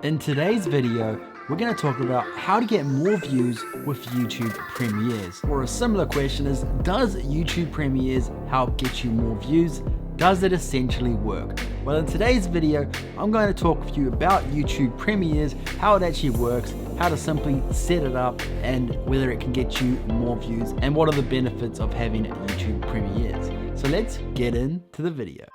In today's video, we're going to talk about how to get more views with YouTube Premieres. Or a similar question is, does YouTube Premieres help get you more views? Does it essentially work? Well, in today's video, I'm going to talk with you about YouTube Premieres, how it actually works, how to simply set it up, and whether it can get you more views, and what are the benefits of having YouTube Premieres. So let's get into the video.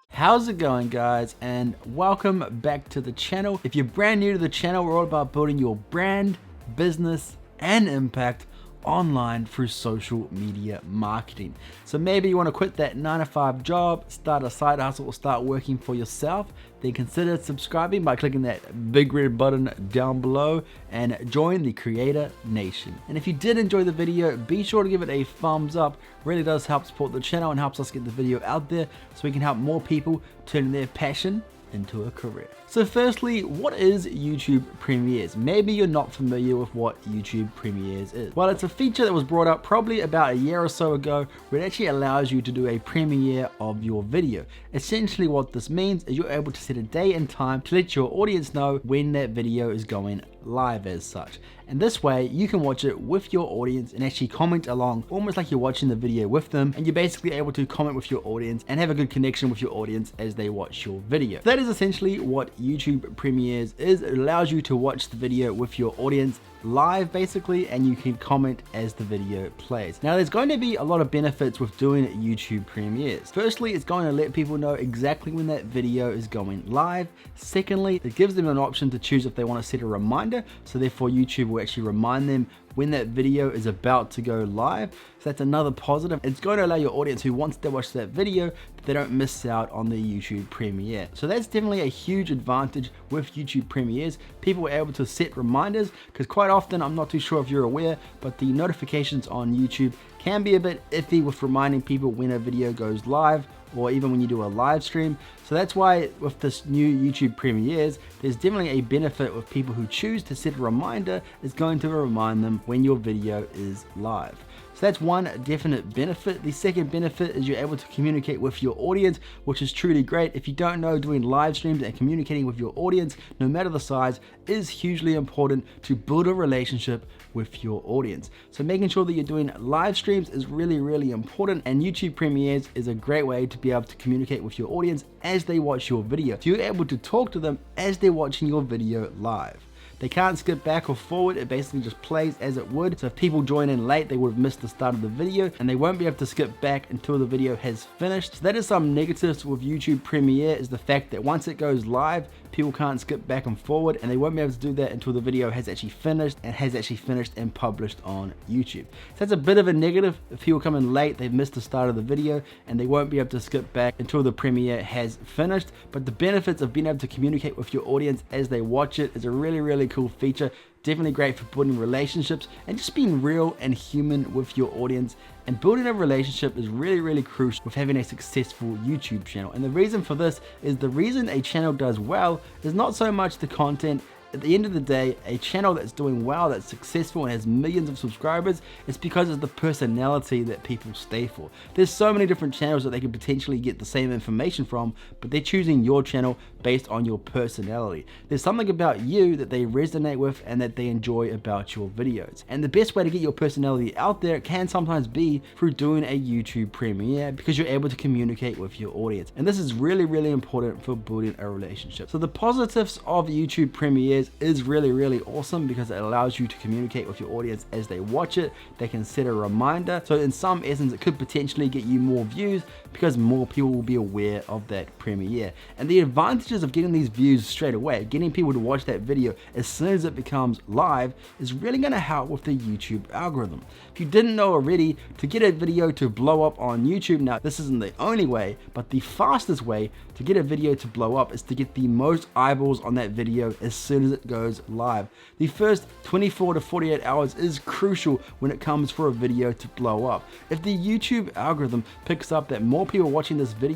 How's it going, guys, and welcome back to the channel. If you're brand new to the channel, we're all about building your brand, business, and impact online through social media marketing. So maybe you want to quit that 9-to-5 job, start a side hustle, or start working for yourself, then consider subscribing by clicking that big red button down below and join the Creator Nation. And if you did enjoy the video, be sure to give it a thumbs up. It really does help support the channel and helps us get the video out there so we can help more people turn their passion into a career. So firstly, what is YouTube Premieres? Maybe you're not familiar with what YouTube Premieres is. Well, it's a feature that was brought up probably about a year or so ago, where it actually allows you to do a premiere of your video. Essentially what this means is you're able to set a day and time to let your audience know when that video is going live as such. And this way you can watch it with your audience and actually comment along, almost like you're watching the video with them, and you're basically able to comment with your audience and have a good connection with your audience as they watch your video. So that is essentially what YouTube Premieres is. It allows you to watch the video with your audience live basically, and you can comment as the video plays. Now there's going to be a lot of benefits with doing YouTube Premieres. Firstly, it's going to let people know exactly when that video is going live. Secondly, it gives them an option to choose if they want to set a reminder, so therefore YouTube will actually remind them when that video is about to go live. So that's another positive. It's going to allow your audience who wants to watch that video that they don't miss out on the YouTube premiere. So that's definitely a huge advantage with YouTube Premieres. People are able to set reminders, because quite often, I'm not too sure if you're aware, but the notifications on YouTube can be a bit iffy with reminding people when a video goes live, or even when you do a live stream. So that's why with this new YouTube Premieres, there's definitely a benefit with people who choose to set a reminder. Is going to remind them when your video is live. So that's one definite benefit. The second benefit is you're able to communicate with your audience, which is truly great. If you don't know, doing live streams and communicating with your audience, no matter the size, is hugely important to build a relationship with your audience. So making sure that you're doing live streams is really, really important, and YouTube Premieres is a great way to be able to communicate with your audience as they watch your video. So you're able to talk to them as they're watching your video live. They can't skip back or forward, it basically just plays as it would. So if people join in late, they would have missed the start of the video, and they won't be able to skip back until the video has finished. So that is some negatives with YouTube Premiere, is the fact that once it goes live, people can't skip back and forward, and they won't be able to do that until the video has actually finished and published on YouTube. So that's a bit of a negative. If people come in late, they've missed the start of the video, and they won't be able to skip back until the premiere has finished. But the benefits of being able to communicate with your audience as they watch it is a really, really cool feature. Definitely great for building relationships and just being real and human with your audience. And building a relationship is really, really crucial with having a successful YouTube channel. And the reason for this is, the reason a channel does well is not so much the content. At the end of the day, a channel that's doing well, that's successful, and has millions of subscribers, it's because of the personality that people stay for. There's so many different channels that they could potentially get the same information from, but they're choosing your channel based on your personality. There's something about you that they resonate with and that they enjoy about your videos. And the best way to get your personality out there can sometimes be through doing a YouTube premiere, because you're able to communicate with your audience. And this is really, really important for building a relationship. So the positives of YouTube premieres is really, really awesome, because it allows you to communicate with your audience as they watch it. They can set a reminder. So in some essence, it could potentially get you more views, because more people will be aware of that premiere. And the advantages of getting these views straight away, getting people to watch that video as soon as it becomes live, is really going to help with the YouTube algorithm. If you didn't know already, to get a video to blow up on YouTube, now this isn't the only way, but the fastest way to get a video to blow up is to get the most eyeballs on that video as soon as it goes live. The first 24 to 48 hours is crucial when it comes for a video to blow up. If the YouTube algorithm picks up that more people are watching this video,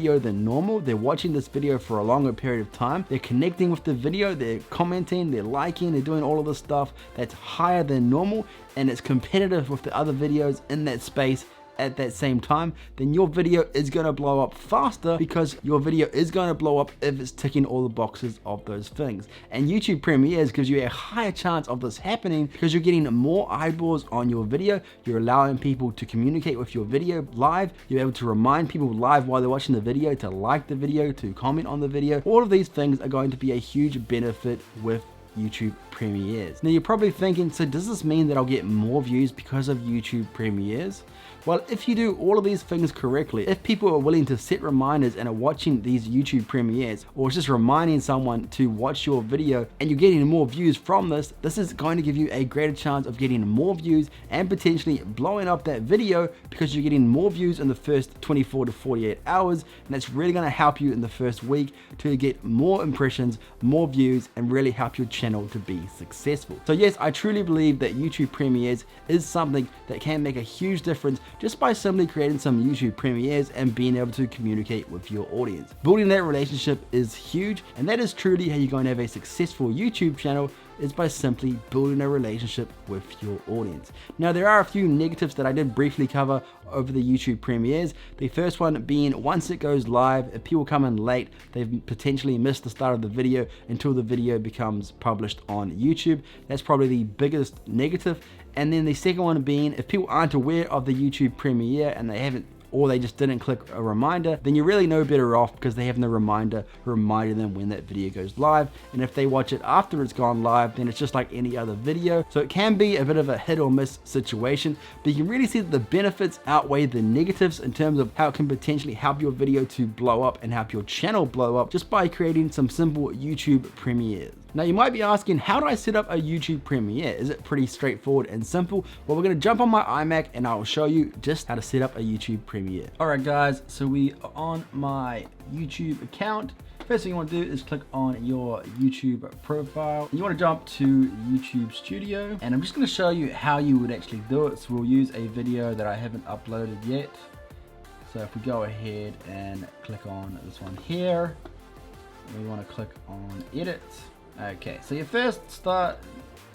than normal, they're watching this video for a longer period of time, they're connecting with the video, they're commenting, they're liking, they're doing all of this stuff that's higher than normal, and it's competitive with the other videos in that space at that same time, then your video is going to blow up faster, because your video is going to blow up if it's ticking all the boxes of those things. And YouTube Premieres gives you a higher chance of this happening because you're getting more eyeballs on your video, you're allowing people to communicate with your video live, you're able to remind people live while they're watching the video to like the video, to comment on the video. All of these things are going to be a huge benefit with YouTube Premieres. Now you're probably thinking, so does this mean that I'll get more views because of YouTube Premieres? Well, if you do all of these things correctly, if people are willing to set reminders and are watching these YouTube Premieres, or just reminding someone to watch your video, and you're getting more views from this, this is going to give you a greater chance of getting more views and potentially blowing up that video, because you're getting more views in the first 24 to 48 hours, and that's really going to help you in the first week to get more impressions, more views, and really help your channel to be successful. So yes, I truly believe that YouTube Premieres is something that can make a huge difference just by simply creating some YouTube Premieres and being able to communicate with your audience. Building that relationship is huge, and that is truly how you're going to have a successful YouTube channel, is by simply building a relationship with your audience. Now there are a few negatives that I did briefly cover over the YouTube Premieres. The first one being, once it goes live, if people come in late, they've potentially missed the start of the video until the video becomes published on YouTube. That's probably the biggest negative. And then the second one being, if people aren't aware of the YouTube Premiere and they haven't, or they just didn't click a reminder, then you're really no better off, because they have no reminder reminding them when that video goes live. And if they watch it after it's gone live, then it's just like any other video. So it can be a bit of a hit or miss situation, but you can really see that the benefits outweigh the negatives in terms of how it can potentially help your video to blow up and help your channel blow up just by creating some simple YouTube Premieres. Now you might be asking, how do I set up a YouTube Premiere? Is it pretty straightforward and simple? Well, we're gonna jump on my iMac and I'll show you just how to set up a YouTube Premiere. All right guys, so we are on my YouTube account. First thing you want to do is click on your YouTube profile. You want to jump to YouTube Studio, and I'm just going to show you how you would actually do it. So we'll use a video that I haven't uploaded yet. So if we go ahead and click on this one here, we want to click on edit. Okay, so your first start,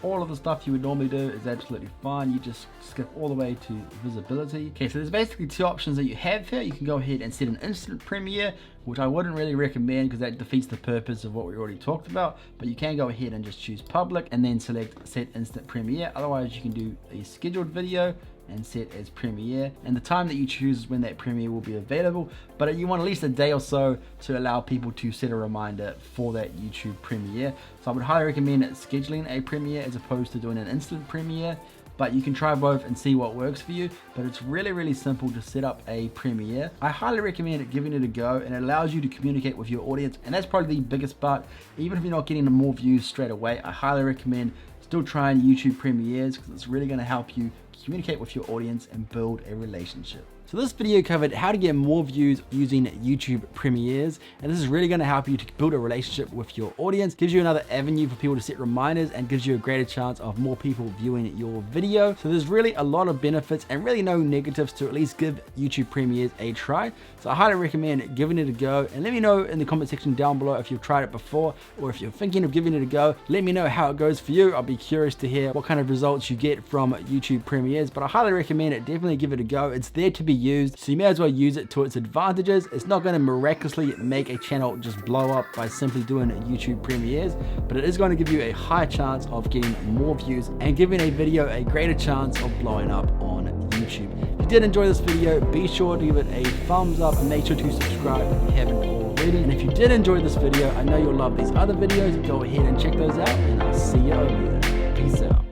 all of the stuff you would normally do is absolutely fine. You just skip all the way to visibility. Okay, so there's basically two options that you have here. You can go ahead and set an instant premiere, which I wouldn't really recommend because that defeats the purpose of what we already talked about. But you can go ahead and just choose public and then select set instant premiere. Otherwise, you can do a scheduled video and set as premiere, and the time that you choose is when that premiere will be available, but you want at least a day or so to allow people to set a reminder for that YouTube premiere. So I would highly recommend scheduling a premiere as opposed to doing an instant premiere, but you can try both and see what works for you. But it's really simple to set up a premiere. I highly recommend giving it a go, and it allows you to communicate with your audience, and that's probably the biggest part. Even if you're not getting more views straight away, I highly recommend still trying YouTube Premieres, because it's really going to help you communicate with your audience and build a relationship. So this video covered how to get more views using YouTube Premieres, and this is really going to help you to build a relationship with your audience, gives you another avenue for people to set reminders, and gives you a greater chance of more people viewing your video. So there's really a lot of benefits and really no negatives to at least give YouTube Premieres a try. So I highly recommend giving it a go, and let me know in the comment section down below if you've tried it before, or if you're thinking of giving it a go. Let me know how it goes for you. I'll be curious to hear what kind of results you get from YouTube Premieres, but I highly recommend it. Definitely give it a go. It's there to be used, so you may as well use it to its advantages. It's not going to miraculously make a channel just blow up by simply doing YouTube Premieres, but it is going to give you a high chance of getting more views and giving a video a greater chance of blowing up on YouTube. If you did enjoy this video, be sure to give it a thumbs up and make sure to subscribe if you haven't already. And if you did enjoy this video, I know you'll love these other videos. Go ahead and check those out, and I'll see you over there. Peace out.